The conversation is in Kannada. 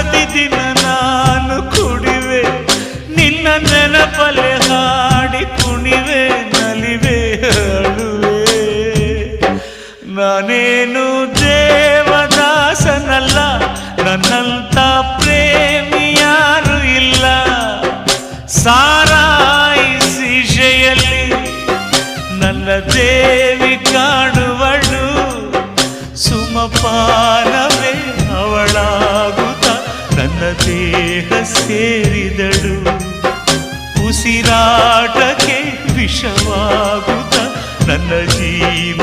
ಪ್ರತಿದಿನ ನಾನು ಕುಡಿವೆ, ನಿನ್ನ ನೆನಪಲೆ ಹಾಡಿ ಕುಣಿವೆ, ನಲಿವೆ ಅಳುವೆ. ನಾನೇನು ದೇವದಾಸನಲ್ಲ, ನನ್ನಂತ ಪ್ರೇಮಿ ಯಾರು ಇಲ್ಲ. ಸಾರಾಯಿ ಶೀಶೆಯಲ್ಲಿ ನನ್ನ ದೇವಿ ಕಾಣುವಳು, ಸುಮಪಾನವೇ ಅವಳಾಗುತ್ತ ನನ್ನ ದೇಹ ಸೇರಿದಳು. ಉಸಿರಾಟಕ್ಕೆ ವಿಷವಾಗುತ್ತ ನನ್ನ ಜೀವ